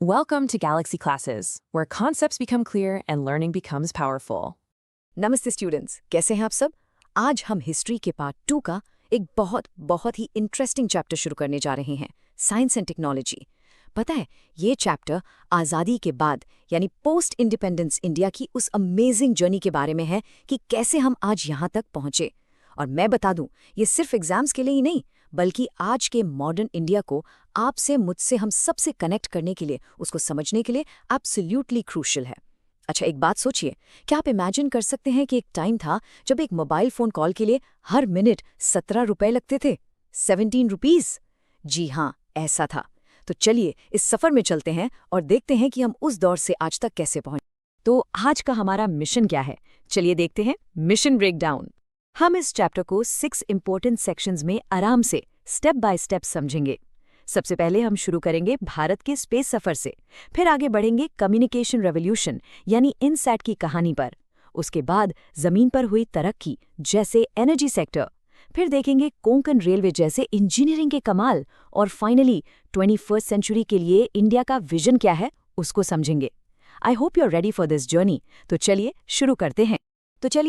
Welcome to Galaxy Classes, where concepts become clear and learning becomes powerful. नमस्ते students, कैसे हैं आप सब? आज हम हिस्ट्री के पार्ट 2 का एक बहुत ही इंटरेस्टिंग चैप्टर शुरू करने जा रहे हैं, साइंस एंड टेक्नोलॉजी। पता है, ये चैप्टर आज़ादी के बाद यानी पोस्ट इंडिपेंडेंस इंडिया की उस अमेजिंग जर्नी के बारे में है कि कैसे हम आज यहाँ तक पहुँचे। और मैं बता दूं, ये सिर्फ एग्जाम्स के लिए ही नहीं, बल्कि आज के मॉडर्न इंडिया को आपसे मुझसे हम सबसे कनेक्ट करने के लिए, उसको समझने के लिए एब्सोल्युटली क्रूशियल है। अच्छा, एक बात सोचिए, क्या आप इमेजिन कर सकते हैं कि एक टाइम था जब एक मोबाइल फ़ोन कॉल के लिए हर मिनट 17 रुपए लगते थे? 17 रुपीज़? जी हाँ, ऐसा था। तो चलिए इस सफ़र में चलते हैं और देखते हैं कि हम उस दौर से आज तक कैसे पहुंचे। तो आज का हमारा मिशन क्या है? चलिए देखते हैं मिशन ब्रेकडाउन। हम इस चैप्टर को 6 इंपॉर्टेंट सेक्शंस में आराम से स्टेप बाय स्टेप समझेंगे। सबसे पहले हम शुरू करेंगे भारत के स्पेस सफर से, फिर आगे बढ़ेंगे कम्युनिकेशन रेवोल्यूशन यानी इनसैट की कहानी पर, उसके बाद जमीन पर हुई तरक्की जैसे एनर्जी सेक्टर, फिर देखेंगे कोंकण रेलवे जैसे इंजीनियरिंग के कमाल, और फाइनली 21st सेंचुरी के लिए इंडिया का विजन क्या है उसको समझेंगे। I hope you are ready for this journey. तो चलिए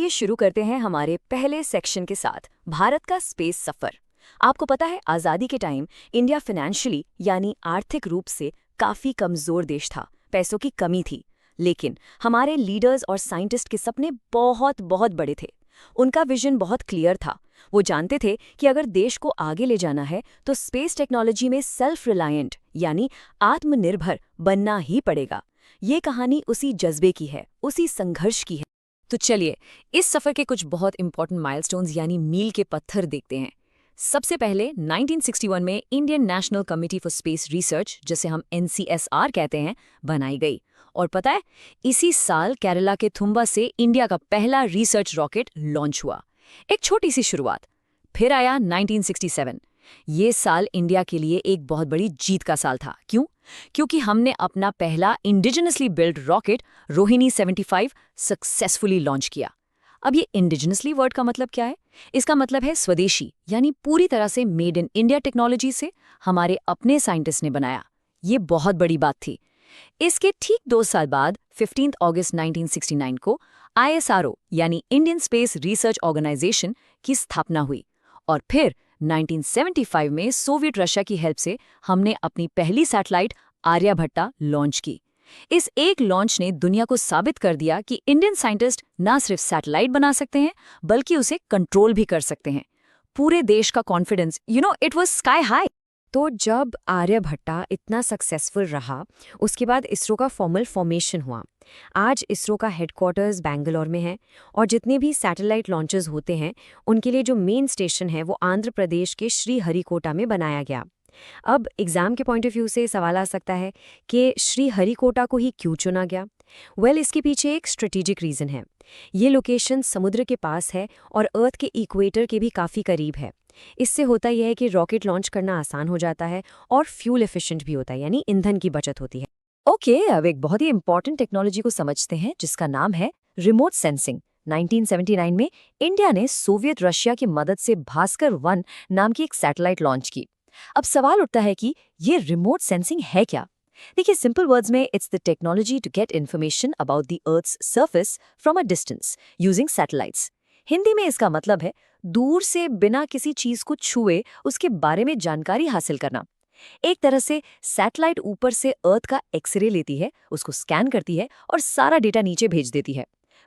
शुरू करते हैं हमारे पहले सेक्शन के साथ, भारत का स्पेस सफर। आपको पता है, आज़ादी के टाइम इंडिया फाइनेंशियली यानी आर्थिक रूप से काफ़ी कमज़ोर देश था, पैसों की कमी थी। लेकिन हमारे लीडर्स और साइंटिस्ट के सपने बहुत बड़े थे। उनका विजन बहुत क्लियर था। वो जानते थे कि अगर देश को आगे ले जाना है तो स्पेस टेक्नोलॉजी में सेल्फ रिलायंट यानी आत्मनिर्भर बनना ही पड़ेगा। ये कहानी उसी जज्बे की है, उसी संघर्ष की है। तो चलिए इस सफ़र के कुछ बहुत इंपॉर्टेंट माइलस्टोन्स यानी मील के पत्थर देखते हैं। सबसे पहले 1961 में Indian national committee for space research, जिसे हम NCSR कहते हैं, बनाई गई। और पता है, इसी साल केरला के थुम्बा से इंडिया का पहला रिसर्च रॉकेट लॉन्च हुआ। एक छोटी सी शुरुआत। फिर आया 1967। ये साल इंडिया के लिए एक बहुत बड़ी जीत का साल था। क्यों? क्योंकि हमने अपना पहला indigenously build rocket Rohini 75 successfully launch किया। अब ये इंडिजिनसली वर्ड का मतलब क्या है? इसका मतलब है स्वदेशी, यानी पूरी तरह से मेड इन इंडिया टेक्नोलॉजी से हमारे अपने साइंटिस्ट ने बनाया। ये बहुत बड़ी बात थी। इसके ठीक 2 साल बाद 15 अगस्त 1969 को ISRO यानी इंडियन स्पेस रिसर्च ऑर्गेनाइजेशन की स्थापना हुई। और फिर 1975 में सोवियत रशिया की हेल्प से हमने अपनी पहली सैटेलाइट आर्यभट्टा लॉन्च की। इस एक लॉन्च ने दुनिया को साबित कर दिया कि इंडियन साइंटिस्ट ना सिर्फ सैटेलाइट बना सकते हैं, बल्कि उसे कंट्रोल भी कर सकते हैं। पूरे देश का confidence, it was sky high. तो जब आर्यभट्टा इतना सक्सेसफुल रहा, उसके बाद इसरो का फॉर्मल फॉर्मेशन हुआ। आज इसरो का हेडक्वार्टर्स बैंगलोर में है, और जितने भी सैटेलाइट लॉन्चेस होते हैं उनके लिए जो मेन स्टेशन है वो आंध्र प्रदेश के श्रीहरिकोटा में बनाया गया। अब एग्जाम के पॉइंट ऑफ व्यू से सवाल आ सकता है कि श्रीहरिकोटा को ही क्यों चुना गया? इसके पीछे एक स्ट्रेटेजिक रीज़न है। ये लोकेशन समुद्र के पास है और अर्थ के इक्वेटर के भी काफ़ी करीब है। इससे होता यह है कि रॉकेट लॉन्च करना आसान हो जाता है और फ्यूल एफिशिएंट भी होता है, यानी ईंधन की बचत होती है। ओके, अब एक बहुत ही इंपॉर्टेंट टेक्नोलॉजी को समझते हैं जिसका नाम है रिमोट सेंसिंग। 1979 में इंडिया ने सोवियत रशिया की मदद से भास्कर 1 नाम की एक सैटेलाइट लॉन्च की। अब सवाल उठता है कि ये रिमोट सेंसिंग है क्या? देखिए, सिंपल वर्ड्स में it's the technology to get information about the earth's surface from a distance using satellites. Hindi में इसका मतलब है दूर से बिना किसी चीज को छुए उसके बारे में जानकारी हासिल करना। एक तरह से सैटेलाइट ऊपर से अर्थ का एक्सरे लेती है, उसको स्कैन करती है और सारा डेटा नीचे भेज देती है।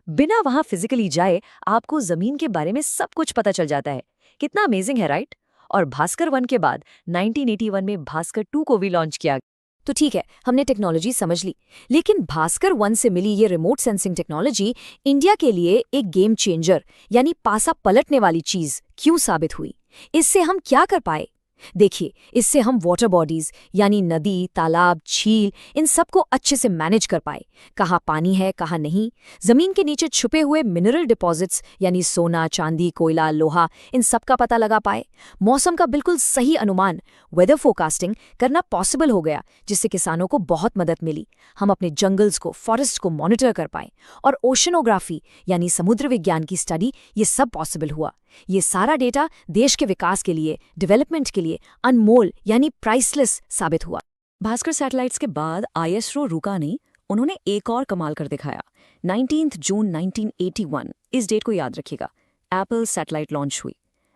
बिना वहां फिजिकली जाए आपको जमीन के बारे में सब कुछ पता चल जाता है। कितना अमेजिंग है, राइट? और भास्कर 1 के बाद 1981 में भास्कर 2 को भी लॉन्च किया। तो ठीक है, हमने टेक्नोलॉजी समझ ली, लेकिन भास्कर 1 से मिली ये रिमोट सेंसिंग टेक्नोलॉजी इंडिया के लिए एक गेम चेंजर यानी पासा पलटने वाली चीज क्यों साबित हुई? इससे हम क्या कर पाए? देखिए, इससे हम वाटर बॉडीज यानी नदी, तालाब, झील, इन सबको अच्छे से मैनेज कर पाए। कहाँ पानी है, कहाँ नहीं, जमीन के नीचे छुपे हुए मिनरल डिपॉजिट्स यानी सोना, चांदी, कोयला, लोहा, इन सब का पता लगा पाए। मौसम का बिल्कुल सही अनुमान, वेदर फोरकास्टिंग करना पॉसिबल हो गया, जिससे किसानों को बहुत मदद मिली। हम अपने जंगल्स को, फॉरेस्ट को मॉनिटर कर पाए। और ओशनोग्राफी यानी समुद्र विज्ञान की स्टडी, ये सब पॉसिबल हुआ। ये सारा डेटा देश के विकास के लिए, डेवलपमेंट के लिए अनमोल यानी प्राइसलेस साबित हुआ। भास्कर सैटेलाइट्स के बाद आईएसआरओ रुका नहीं, उन्होंने एक और कमाल कर दिखाया। 19 जून 1981, इस डेट को याद रखिएगा, एप्पल सैटेलाइट लॉन्च हुई।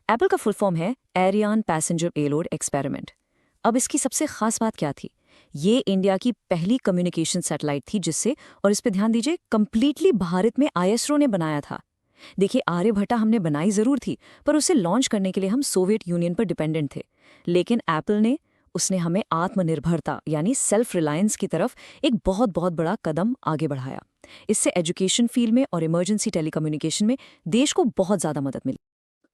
एप्पल का फुल फॉर्म है एरियान पैसेंजर पेलोड एक्सपेरिमेंट। अब इसकी सबसे खास बात क्या थी? ये इंडिया की पहली कम्युनिकेशन सैटेलाइट थी जिससे, और इस पे ध्यान दीजिए, कंप्लीटली भारत में आईएसआरओ ने बनाया था। देखिए, आर्यभट्टा हमने बनाई जरूर थी, पर उसे लॉन्च करने के लिए हम सोवियत यूनियन पर डिपेंडेंट थे। लेकिन एप्पल ने, उसने हमें आत्मनिर्भरता यानी सेल्फ रिलायंस की तरफ एक बहुत बहुत बड़ा कदम आगे बढ़ाया। इससे एजुकेशन फील्ड में और इमरजेंसी टेलीकम्युनिकेशन में देश को बहुत ज़्यादा मदद मिली।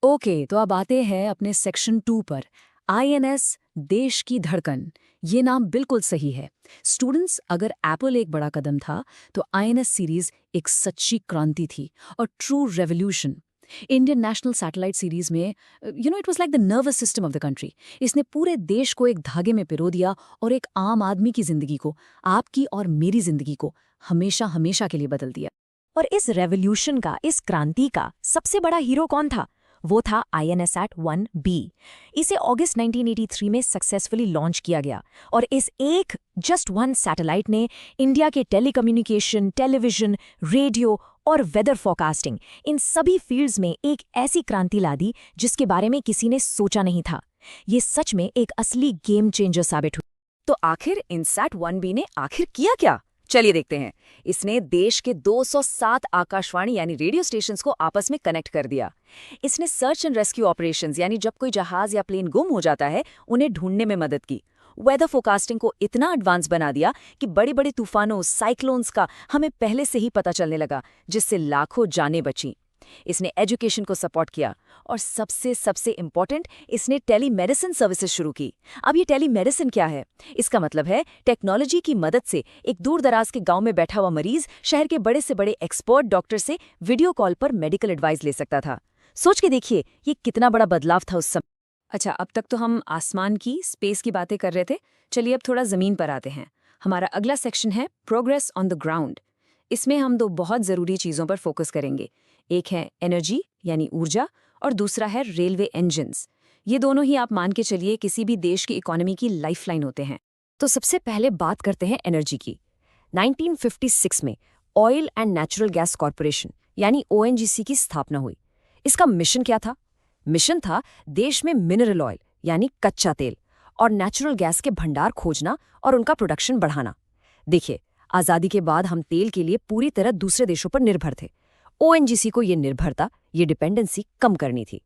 ओके, तो अब आते हैं अपने सेक्शन 2 पर। आईएनएस देश की धड़कन, ये नाम बिल्कुल सही है। स्टूडेंट्स, अगर एप्पल एक बड़ा कदम था तो आईएनएस सीरीज एक सच्ची क्रांति थी और true revolution. Indian national satellite series में it was like the nervous system of the country. इसने पूरे देश को एक धागे में पिरो दिया और एक आम आदमी की जिंदगी को, आपकी और मेरी जिंदगी को हमेशा हमेशा के लिए बदल दिया। और इस रेवोल्यूशन का, इस क्रांति का सबसे बड़ा हीरो कौन था? वो था INSat-1B। इसे अगस्त 1983 में सक्सेसफुली लॉन्च किया गया और इस एक जस्ट वन सैटेलाइट ने इंडिया के टेलीकम्युनिकेशन, टेलीविजन, रेडियो और वेदर फोरकास्टिंग, इन सभी फील्ड्स में एक ऐसी क्रांति ला दी जिसके बारे में किसी ने सोचा नहीं था। ये सच में एक असली गेम चेंजर साबित हुई। तो आखिर INSat-1B ने आखिर किया क्या? चलिए देखते हैं। इसने देश के 207 आकाशवाणी यानी रेडियो स्टेशंस को आपस में कनेक्ट कर दिया। इसने सर्च एंड रेस्क्यू ऑपरेशंस, यानी जब कोई जहाज या प्लेन गुम हो जाता है, उन्हें ढूंढने में मदद की। वेदर फोरकास्टिंग को इतना एडवांस बना दिया कि बड़ी बड़ी तूफानों, साइक्लोन्स का हमें पहले से ही पता चलने लगा, जिससे लाखों जानें बची। इसने एजुकेशन को सपोर्ट किया और सबसे इम्पोर्टेंट, इसने टेलीमेडिसिन सर्विसेज शुरू की। अब ये टेलीमेडिसिन क्या है? इसका मतलब है टेक्नोलॉजी की मदद से एक दूर दराज के गांव में बैठा हुआ मरीज शहर के बड़े से बड़े एक्सपर्ट डॉक्टर से वीडियो कॉल पर मेडिकल एडवाइस ले सकता था। सोच के देखिए, ये कितना बड़ा बदलाव था उस समय। अच्छा, अब तक तो हम आसमान की, स्पेस की बातें कर रहे थे। चलिए अब थोड़ा जमीन पर आते हैं। हमारा अगला सेक्शन है प्रोग्रेस ऑन द ग्राउंड। इसमें हम दो बहुत ज़रूरी चीज़ों पर फोकस करेंगे। एक है एनर्जी यानी ऊर्जा और दूसरा है रेलवे इंजन्स। ये दोनों ही आप मान के चलिए किसी भी देश की इकोनॉमी की लाइफलाइन होते हैं। तो सबसे पहले बात करते हैं एनर्जी की। 1956 में oil and natural gas corporation यानी ONGC की स्थापना हुई। इसका मिशन क्या था? मिशन था देश में मिनरल ऑयल यानी कच्चा तेल और नेचुरल गैस के भंडार खोजना और उनका प्रोडक्शन बढ़ाना। देखिए, आज़ादी के बाद हम तेल के लिए पूरी तरह दूसरे देशों पर निर्भर थे। ONGC को ये निर्भरता, ये डिपेंडेंसी कम करनी थी।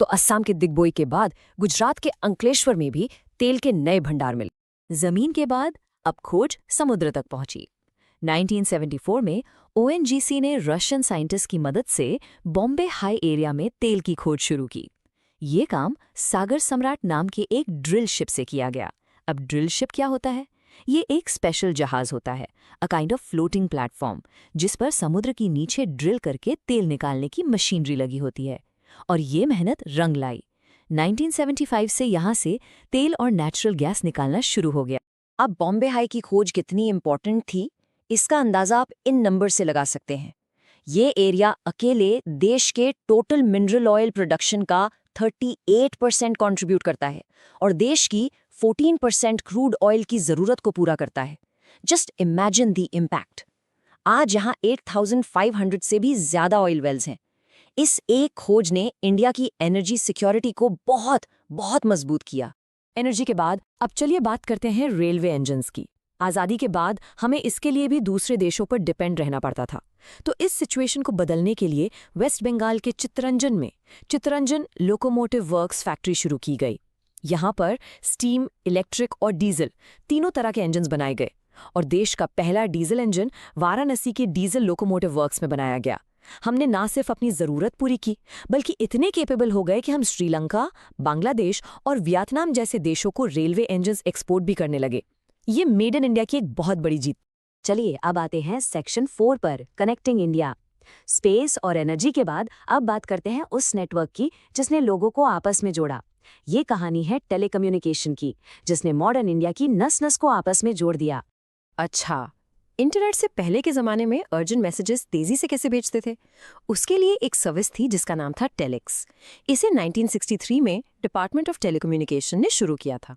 तो अस्साम के दिग्बोई के बाद गुजरात के अंकलेश्वर में भी तेल के नए भंडार मिले। जमीन के बाद अब खोज समुद्र तक पहुंची। 1974 में ONGC ने रशियन साइंटिस्ट की मदद से बॉम्बे हाई एरिया में तेल की खोज शुरू की। ये काम सागर सम्राट नाम के एक ड्रिल शिप से किया गया। अब ड्रिल शिप क्या होता है? ये एक स्पेशल जहाज होता है, a kind of floating platform, जिस पर समुद्र के नीचे ड्रिल करके तेल निकालने की मशीनरी लगी होती है। और ये मेहनत रंग लाई। 1975 से यहाँ से तेल और नेचुरल गैस निकालना शुरू हो गया। अब बॉम्बे हाई की खोज कितनी इम्पोर्टेंट थी, इसका अंदाजा आप इन नंबर से लगा सकते हैं। ये एरिया अकेले देश के टोटल मिनरल ऑयल प्रोडक्शन का 38% कंट्रीब्यूट करता है और देश की 14% क्रूड ऑयल की जरूरत को पूरा करता है। Just imagine the impact. आज यहाँ 8500 से भी ज्यादा ऑयल वेल्स हैं। इस एक खोज ने इंडिया की एनर्जी सिक्योरिटी को बहुत बहुत मजबूत किया। एनर्जी के बाद अब चलिए बात करते हैं रेलवे इंजन्स की। आज़ादी के बाद हमें इसके लिए भी दूसरे देशों पर डिपेंड रहना पड़ता था। तो इस सिचुएशन को बदलने के लिए वेस्ट बंगाल के चित्तरंजन में चित्तरंजन लोकोमोटिव वर्क्स फैक्ट्री शुरू की गई। यहाँ पर स्टीम, इलेक्ट्रिक और डीजल तीनों तरह के इंजन्स बनाए गए और देश का पहला डीजल इंजन वाराणसी के डीजल लोकोमोटिव वर्क्स में बनाया गया। हमने ना सिर्फ अपनी ज़रूरत पूरी की, बल्कि इतने केपेबल हो गए कि हम श्रीलंका, बांग्लादेश और वियतनाम जैसे देशों को रेलवे इंजन्स एक्सपोर्ट भी करने लगे। ये मेड इन इंडिया की एक बहुत बड़ी जीत। चलिए अब आते हैं सेक्शन 4 पर, कनेक्टिंग इंडिया। स्पेस और एनर्जी के बाद अब बात करते हैं उस नेटवर्क की जिसने लोगों को आपस में जोड़ा। ये कहानी है टेलीकम्युनिकेशन की, जिसने मॉडर्न इंडिया की नस नस को आपस में जोड़ दिया। अच्छा, इंटरनेट से पहले के ज़माने में अर्जेंट मैसेजेस तेज़ी से कैसे भेजते थे? उसके लिए एक सर्विस थी जिसका नाम था टेलेक्स। इसे 1963 में डिपार्टमेंट ऑफ टेलीकम्युनिकेशन ने शुरू किया था।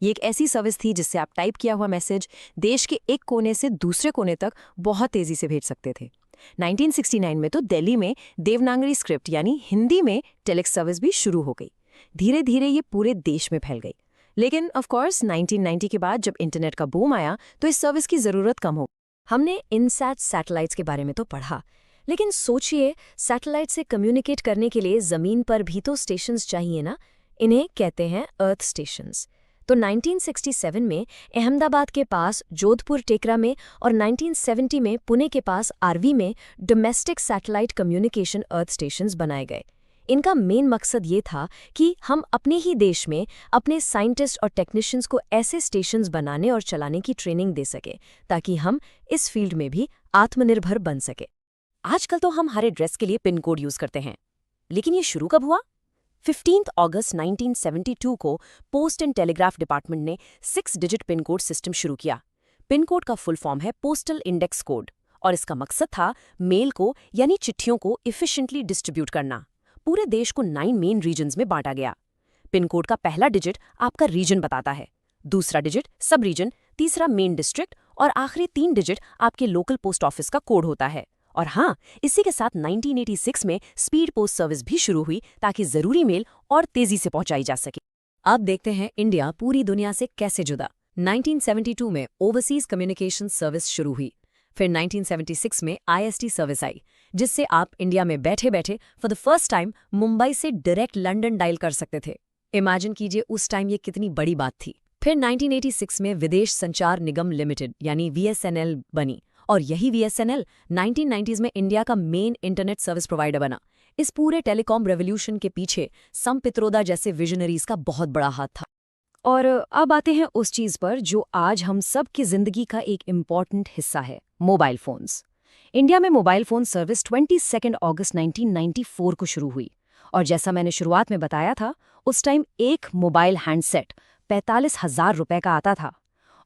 ये एक ऐसी सर्विस थी जिससे आप टाइप किया हुआ मैसेज देश के एक कोने से दूसरे कोने तक बहुत तेजी से भेज सकते थे। 1969 में तो दिल्ली में देवनागरी स्क्रिप्ट यानी हिंदी में टेलेक्स सर्विस भी शुरू हो गई। धीरे धीरे ये पूरे देश में फैल गई। लेकिन ऑफ कोर्स 1990 के बाद जब इंटरनेट का बूम आया तो इस सर्विस की ज़रूरत कम हो। हमने इनसैट सैटेलाइट्स के बारे में तो पढ़ा, लेकिन सोचिए सैटेलाइट से कम्युनिकेट करने के लिए ज़मीन पर भी तो स्टेशंस चाहिए ना। इन्हें कहते हैं अर्थ स्टेशंस। तो 1967 में अहमदाबाद के पास जोधपुर टेकरा में और 1970 में पुणे के पास आरवी में डोमेस्टिक सैटेलाइट कम्युनिकेशन अर्थ स्टेशंस बनाए गए। इनका मेन मकसद ये था कि हम अपने ही देश में अपने साइंटिस्ट और टेक्नीशियंस को ऐसे स्टेशंस बनाने और चलाने की ट्रेनिंग दे सके ताकि हम इस फील्ड में भी आत्मनिर्भर बन सके। आजकल तो हम हर एड्रेस के लिए पिन कोड यूज करते हैं, लेकिन ये शुरू कब हुआ? 15 अगस्त 1972 को पोस्ट एंड टेलीग्राफ डिपार्टमेंट ने 6 डिजिट पिन कोड सिस्टम शुरू किया। पिन कोड का फुल फॉर्म है पोस्टल इंडेक्स कोड और इसका मकसद था मेल को यानी चिट्ठियों को इफिशिएंटली डिस्ट्रीब्यूट करना। पूरे देश को 9 मेन रीजन्स में बांटा गया। पिन कोड का पहला डिजिट आपका रीजन बताता है, दूसरा डिजिट सब रीजन, तीसरा मेन डिस्ट्रिक्ट और आखिरी 3 डिजिट आपके लोकल पोस्ट ऑफिस का कोड होता है। और हाँ, इसी के साथ 1986 में स्पीड पोस्ट सर्विस भी शुरू हुई ताकि जरूरी मेल और तेजी से पहुंचाई जा सके। अब देखते हैं इंडिया पूरी दुनिया से कैसे जुड़ा। 1972 में ओवरसीज कम्युनिकेशन सर्विस शुरू हुई। फिर 1976 में IST सर्विस आई, जिससे आप इंडिया में बैठे बैठे for the first time Mumbai से डायरेक्ट लंदन डायल कर सकते थे। इमेजिन कीजिए उस टाइम ये कितनी बड़ी बात थी। फिर 1986 में विदेश संचार निगम लिमिटेड यानी VSNL बनी और यही VSNL 1990s में इंडिया का मेन इंटरनेट सर्विस प्रोवाइडर बना। इस पूरे टेलीकॉम रेवोल्यूशन के पीछे सम पित्रोदा जैसे विजनरीज का बहुत बड़ा हाथ था। और अब आते हैं उस चीज पर जो आज हम सब की जिंदगी का एक इम्पॉर्टेंट हिस्सा है, मोबाइल फोन्स। इंडिया में मोबाइल फोन सर्विस 22 अगस्त 1994 को शुरू हुई और जैसा मैंने शुरुआत में बताया था, उस टाइम एक मोबाइल हैंडसेट 45,000 रुपए का आता था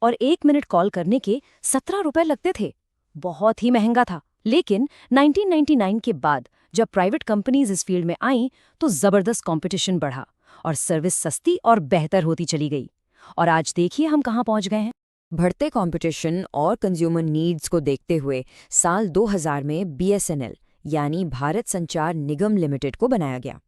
और 1 मिनट कॉल करने के 17 रुपए लगते थे। बहुत ही महंगा था। लेकिन 1999 के बाद जब प्राइवेट कंपनीज इस फील्ड में आईं तो जबरदस्त कंपटीशन बढ़ा और सर्विस सस्ती और बेहतर होती चली गई। और आज देखिए हम कहाँ पहुंच गए हैं। बढ़ते कंपटीशन और कंज्यूमर नीड्स को देखते हुए साल 2000 में BSNL यानी भारत संचार निगम लिमिटेड को बनाया गया।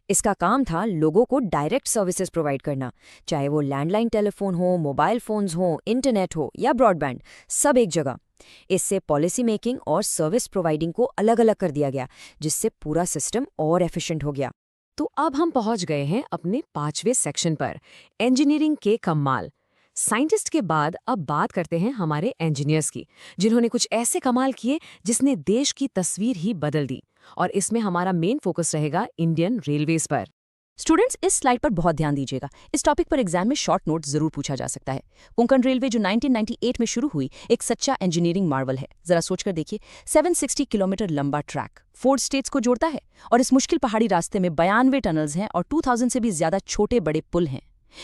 इसका काम था लोगों को डायरेक्ट सर्विसेज प्रोवाइड करना, चाहे वो लैंडलाइन टेलीफोन हो, मोबाइल फोन्स हो, इंटरनेट हो या ब्रॉडबैंड, सब एक जगह। इससे पॉलिसी मेकिंग और सर्विस प्रोवाइडिंग को अलग अलग कर दिया गया, जिससे पूरा सिस्टम और एफिशिएंट हो गया। तो अब हम पहुंच गए हैं अपने 5वें सेक्शन पर, इंजीनियरिंग के कमाल। साइंटिस्ट के बाद अब बात करते हैं हमारे इंजीनियर्स की, जिन्होंने कुछ ऐसे कमाल किए जिसने देश की तस्वीर ही बदल दी। और इसमें हमारा मेन फोकस रहेगा इंडियन रेलवेज पर। स्टूडेंट्स, इस स्लाइड पर बहुत ध्यान दीजिएगा। इस टॉपिक पर एग्जाम में शॉर्ट नोट जरूर पूछा जा सकता है। कोंकण रेलवे जो 1998 में शुरू हुई, एक सच्चा इंजीनियरिंग मार्वल है। जरा सोचकर देखिए, 760 किलोमीटर लंबा ट्रैक 4 स्टेट्स को जोड़ता है और इस मुश्किल पहाड़ी रास्ते में 92 टनल्स हैं और 2000 से भी ज्यादा छोटे बड़े पुल हैं।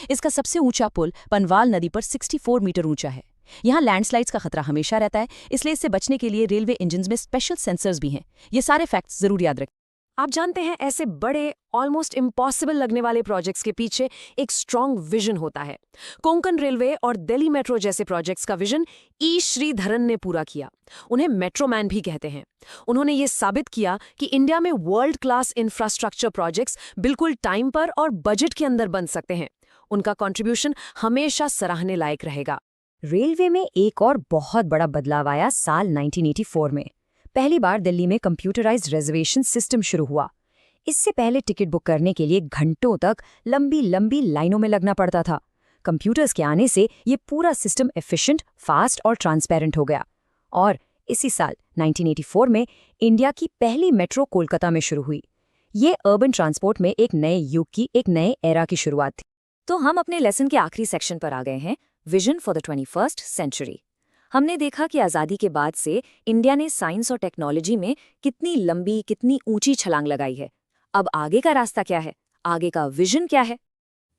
इसका सबसे ऊंचा पुल पनवाल नदी पर 64 मीटर ऊंचा है। यहाँ लैंडस्लाइड्स का खतरा हमेशा रहता है, इसलिए इससे बचने के लिए रेलवे इंजन्स में स्पेशल सेंसर्स भी हैं। ये सारे फैक्ट्स जरूर याद रखें। आप जानते हैं, ऐसे बड़े ऑलमोस्ट इम्पॉसिबल लगने वाले प्रोजेक्ट्स के पीछे एक स्ट्रॉन्ग विजन होता है। कोंकण रेलवे और दिल्ली मेट्रो जैसे प्रोजेक्ट्स का विजन ई श्रीधरन ने पूरा किया। उन्हें मेट्रो मैन भी कहते हैं। उन्होंने ये साबित किया कि इंडिया में वर्ल्ड क्लास इंफ्रास्ट्रक्चर प्रोजेक्ट्स बिल्कुल टाइम पर और बजट के अंदर बन सकते हैं। उनका कंट्रीब्यूशन हमेशा सराहने लायक रहेगा। रेलवे में एक और बहुत बड़ा बदलाव आया साल 1984 में। पहली बार दिल्ली में कंप्यूटराइज्ड रिजर्वेशन सिस्टम शुरू हुआ। इससे पहले टिकट बुक करने के लिए घंटों तक लंबी लंबी लाइनों में लगना पड़ता था। कंप्यूटर्स के आने से ये पूरा सिस्टम एफिशिएंट, फास्ट और ट्रांसपेरेंट हो गया। और इसी साल 1984 में इंडिया की पहली मेट्रो कोलकाता में शुरू हुई। ये अर्बन ट्रांसपोर्ट में एक नए युग की, एक नए एरा की शुरुआत थी। तो हम अपने लेसन के आखिरी सेक्शन पर आ गए हैं, vision for the 21st century. हमने देखा कि आज़ादी के बाद से इंडिया ने साइंस और टेक्नोलॉजी में कितनी लंबी, कितनी ऊंची छलांग लगाई है। अब आगे का रास्ता क्या है, आगे का विजन क्या है?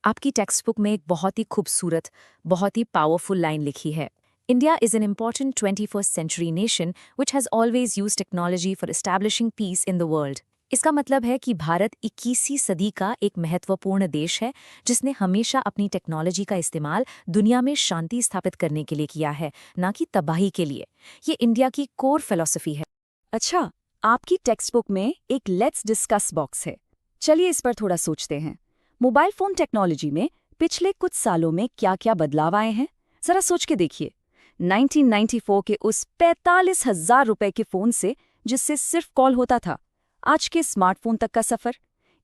आपकी टेक्स्ट बुक में एक बहुत ही खूबसूरत, बहुत ही पावरफुल लाइन लिखी है। India is an important 21st century nation which has always used technology for establishing peace in the world. इसका मतलब है कि भारत 21वीं सदी का एक महत्वपूर्ण देश है जिसने हमेशा अपनी टेक्नोलॉजी का इस्तेमाल दुनिया में शांति स्थापित करने के लिए किया है, ना कि तबाही के लिए। ये इंडिया की कोर फिलॉसफी है। अच्छा, आपकी टेक्स्ट बुक में एक लेट्स डिस्कस बॉक्स है। चलिए इस पर थोड़ा सोचते हैं। मोबाइल फोन टेक्नोलॉजी में पिछले कुछ सालों में क्या क्या बदलाव आए हैं, जरा सोच के देखिए। 1994 के उस 45,000 रुपए के फोन से जिससे सिर्फ कॉल होता था, आज के स्मार्टफोन तक का सफर।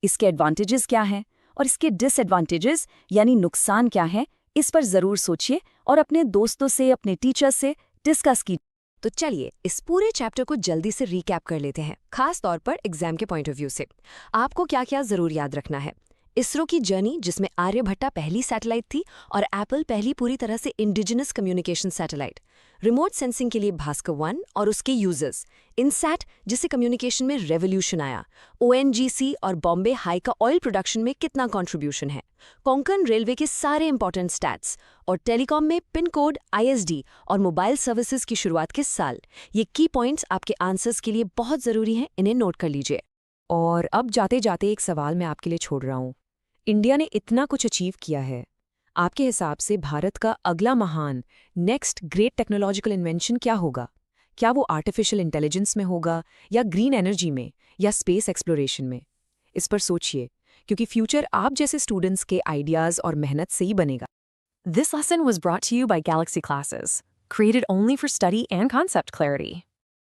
इसके एडवांटेजेस क्या हैं और इसके डिसएडवांटेजेस यानी नुकसान क्या हैं, इस पर जरूर सोचिए और अपने दोस्तों से, अपने टीचर से डिस्कस कीजिए। तो चलिए इस पूरे चैप्टर को जल्दी से रीकैप कर लेते हैं, खास तौर पर एग्जाम के पॉइंट ऑफ व्यू से। आपको क्या क्या जरूर याद रखना है। इसरो की जर्नी, जिसमें आर्यभट्टा पहली सैटेलाइट थी और एप्पल पहली पूरी तरह से indigenous communication satellite. Remote sensing के लिए भास्कर 1 और उसके यूजर्स। इनसैट, जिससे कम्युनिकेशन में रेवोल्यूशन आया। ओएनजीसी और बॉम्बे हाई का ऑयल प्रोडक्शन में कितना कंट्रीब्यूशन है। कोंकण रेलवे के सारे इंपॉर्टेंट स्टैट्स। और टेलीकॉम में पिन कोड, आईएसडी और मोबाइल सर्विसेज की शुरुआत के साल। ये की पॉइंट्स आपके आंसर्स के लिए बहुत जरूरी हैं, इन्हें नोट कर लीजिए। और अब जाते जाते एक सवाल मैं आपके लिए छोड़ रहा हूँ। इंडिया ने इतना कुछ अचीव किया है, आपके हिसाब से भारत का अगला महान नेक्स्ट ग्रेट टेक्नोलॉजिकल इन्वेंशन क्या होगा? क्या वो आर्टिफिशियल इंटेलिजेंस में होगा, या ग्रीन एनर्जी में, या स्पेस एक्सप्लोरेशन में? इस पर सोचिए, क्योंकि फ्यूचर आप जैसे स्टूडेंट्स के आइडियाज और मेहनत से ही बनेगा। This lesson was brought to you by Galaxy Classes, created only for study and concept clarity.